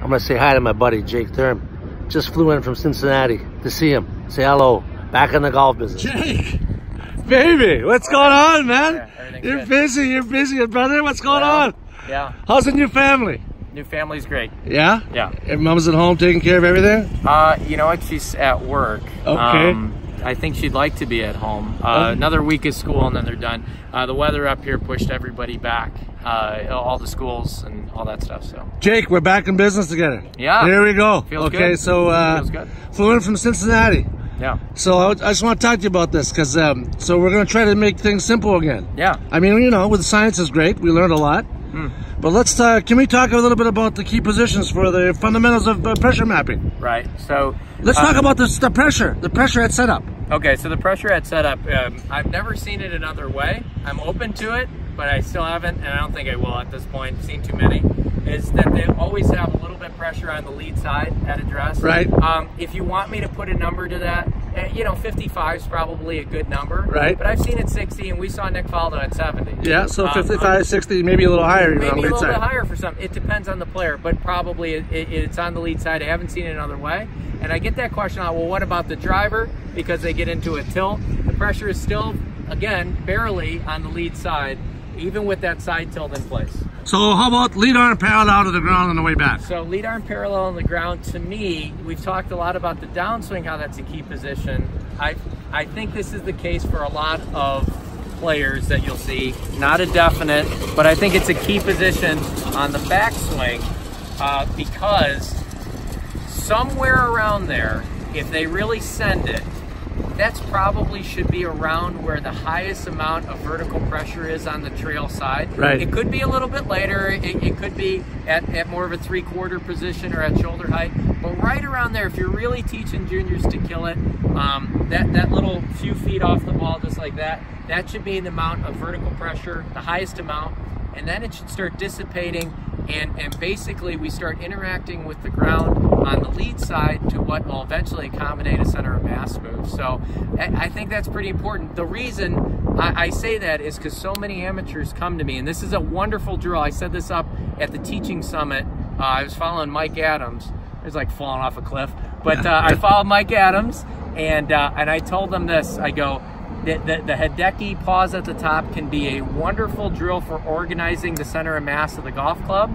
I'm gonna say hi to my buddy Jake Thurm. Just flew in from Cincinnati to see him. Say hello. Back in the golf business. Jake, baby, what's going on, man? Yeah, you're good. busy. You're busy, brother. What's going on? Yeah. How's the new family? New family's great. Yeah? Yeah. Your mom's at home taking care of everything? You know what? She's at work. Okay. I think she'd like to be at home. Another week of school and then they're done. The weather up here pushed everybody back. All the schools and all that stuff. So. Jake, we're back in business together. Yeah. Here we go. Feels okay, good. so Feels good. flew in from Cincinnati. Yeah. So I just want to talk to you about this because so we're going to try to make things simple again. Yeah. I mean, you know, with science is great. We learned a lot. But let's can we talk a little bit about the key positions for the fundamentals of pressure mapping? Right. So let's talk about the pressure at setup. Okay, so the pressure at setup, I've never seen it another way. I'm open to it, but I still haven't, and I don't think I will at this point. I've seen too many. Is that they always have a little bit pressure on the lead side at address. Right. If you want me to put a number to that, you know, 55 is probably a good number. Right. But I've seen it 60, and we saw Nick Faldo at 70. Yeah, so 55, 60, maybe a little higher even on Maybe the a lead little side. bit higher for some. It depends on the player, but probably it's on the lead side. I haven't seen it another way. And I get that question out, well, what about the driver? Because they get into a tilt. The pressure is still, again, barely on the lead side, even with that side tilt in place. So how about lead arm parallel to the ground on the way back? So lead arm parallel on the ground, to me, we've talked a lot about the downswing, how that's a key position. I think this is the case for a lot of players that you'll see. Not a definite, but I think it's a key position on the backswing because somewhere around there, if they really send it, that's probably should be around where the highest amount of vertical pressure is on the trail side. Right. It could be a little bit later. It could be at more of a 3/4 position or at shoulder height. But right around there, if you're really teaching juniors to kill it, that little few feet off the ball, just like that, that should be the amount of vertical pressure, the highest amount. And then it should start dissipating, and basically we start interacting with the ground on the lead side to what will eventually accommodate a center of mass move. So I think that's pretty important. The reason I say that is because so many amateurs come to me, and this is a wonderful drill. I set this up at the teaching summit. I was following Mike Adams. It was like falling off a cliff. But I followed Mike Adams, and I told them this. I go, the Hideki pause at the top can be a wonderful drill for organizing the center of mass of the golf club,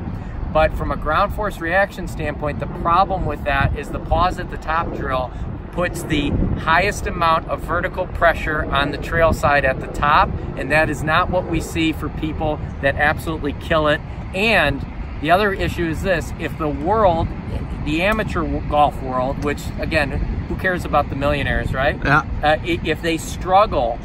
but from a ground force reaction standpoint, the problem with that is the pause at the top drill puts the highest amount of vertical pressure on the trail side at the top, and that is not what we see for people that absolutely kill it. And the other issue is this: if the world, the amateur golf world, which again, who cares about the millionaires, right? Yeah. If they struggle,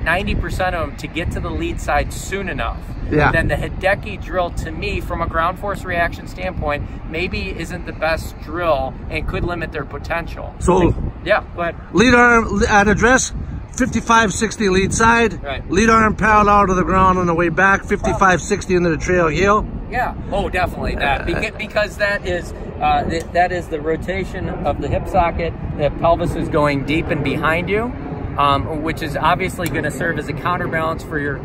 90% of them, to get to the lead side soon enough, Yeah. then the Hideki drill, to me, from a ground force reaction standpoint, maybe isn't the best drill and could limit their potential. So Yeah, go ahead. lead arm at address, 55, 60 lead side. Right. Lead arm parallel to the ground on the way back, 55, 60 into the trail heel. Yeah. Oh, definitely that, because that is the rotation of the hip socket. The pelvis is going deep and behind you, which is obviously going to serve as a counterbalance for your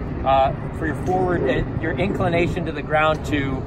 forward, your inclination to the ground to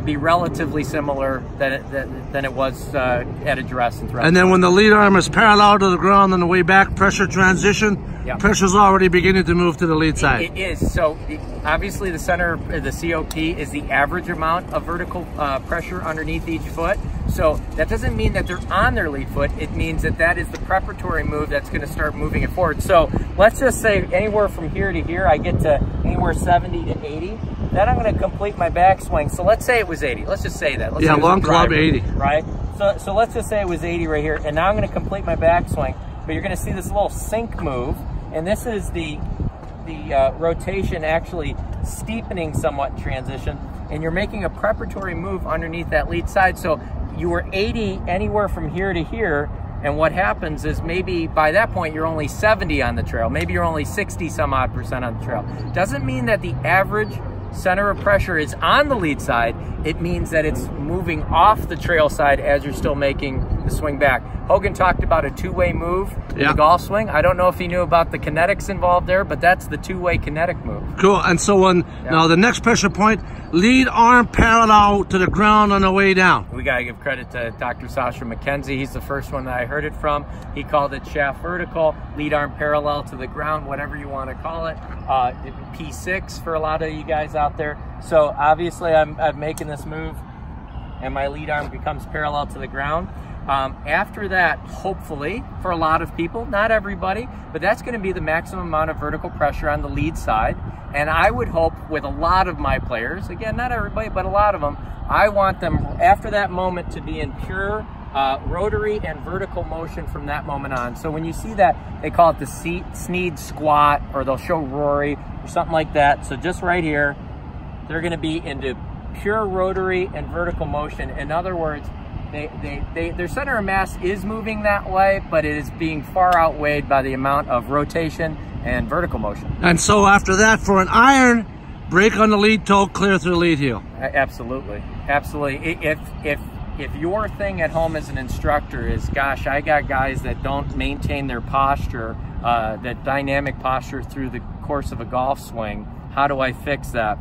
be relatively similar than it was at address and threat. And then when the lead arm is parallel to the ground on the way back, pressure transition, Yeah. pressure's already beginning to move to the lead side. It is. So obviously the center, the COP, is the average amount of vertical pressure underneath each foot. So that doesn't mean that they're on their lead foot. It means that is the preparatory move that's going to start moving it forward. So let's just say anywhere from here to here, I get to anywhere 70 to 80. Then I'm going to complete my backswing. So let's say it was 80. Let's just say that. Let's say it was long a club, driver, 80. Right? So let's just say it was 80 right here. And now I'm going to complete my backswing. But you're going to see this little sink move. And this is the rotation actually steepening somewhat in transition. And you're making a preparatory move underneath that lead side. So you were 80 anywhere from here to here. And what happens is maybe by that point, you're only 70 on the trail. Maybe you're only 60 some odd percent on the trail. Doesn't mean that the average center of pressure is on the lead side. It means that it's moving off the trail side as you're still making the swing back. Hogan talked about a two-way move in the golf swing. I don't know if he knew about the kinetics involved there, but that's the two-way kinetic move. Cool. And so now the next pressure point, lead arm parallel to the ground on the way down. We got to give credit to Dr. Sasha McKenzie. He's the first one that I heard it from. He called it shaft vertical, lead arm parallel to the ground, whatever you want to call it. P6 for a lot of you guys out there. So obviously I'm making this move and my lead arm becomes parallel to the ground. After that, hopefully, for a lot of people, not everybody, but that's going to be the maximum amount of vertical pressure on the lead side. And I would hope with a lot of my players, again, not everybody, but a lot of them, I want them, after that moment, to be in pure rotary and vertical motion from that moment on. So when you see that, they call it the Sneed squat, or they'll show Rory, or something like that. So just right here, they're going to be into pure rotary and vertical motion. In other words, their center of mass is moving that way, but it is being far outweighed by the amount of rotation and vertical motion. And so after that, for an iron, break on the lead toe, clear through the lead heel. Absolutely, absolutely. If your thing at home as an instructor is, gosh, I got guys that don't maintain their posture, that dynamic posture through the course of a golf swing, how do I fix that?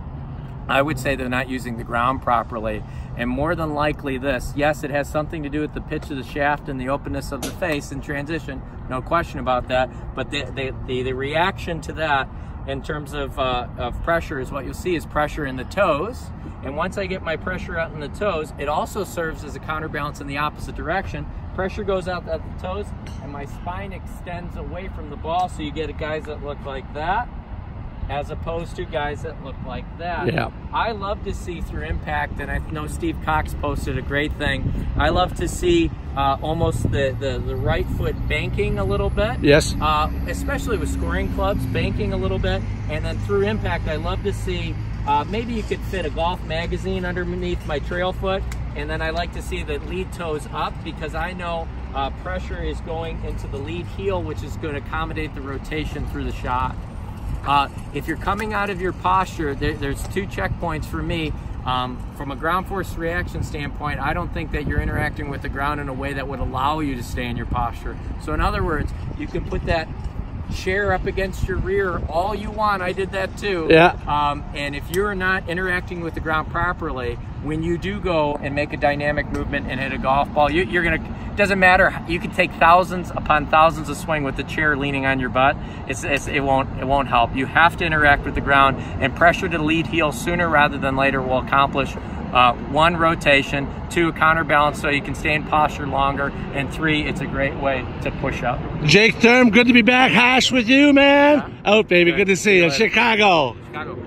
I would say they're not using the ground properly. And more than likely this, yes, it has something to do with the pitch of the shaft and the openness of the face in transition, no question about that, but the reaction to that in terms of pressure is what you'll see is pressure in the toes. And once I get my pressure out in the toes, it also serves as a counterbalance in the opposite direction. Pressure goes out at the toes and my spine extends away from the ball, so you get guys that look like that, as opposed to guys that look like that. Yeah. I love to see through impact, and I know Steve Cox posted a great thing. I love to see almost the right foot banking a little bit. Yes. Especially with scoring clubs, banking a little bit. And then through impact, I love to see, maybe you could fit a golf magazine underneath my trail foot. And then I like to see the lead toes up, because I know pressure is going into the lead heel, which is going to accommodate the rotation through the shot. If you're coming out of your posture, there's two checkpoints for me. From a ground force reaction standpoint, I don't think that you're interacting with the ground in a way that would allow you to stay in your posture. So in other words, you can put that chair up against your rear all you want. I did that too. Yeah. And if you're not interacting with the ground properly, when you do go and make a dynamic movement and hit a golf ball, you're gonna, doesn't matter, you can take thousands upon thousands of swing with the chair leaning on your butt, it won't help. You have to interact with the ground, and pressure to the lead heel sooner rather than later will accomplish one, rotation, two, a counterbalance so you can stay in posture longer, and three, it's a great way to push up. Jake Thurm, good to be back, Hash, with you, man. Yeah. Out, baby, good to see you. Chicago. Chicago.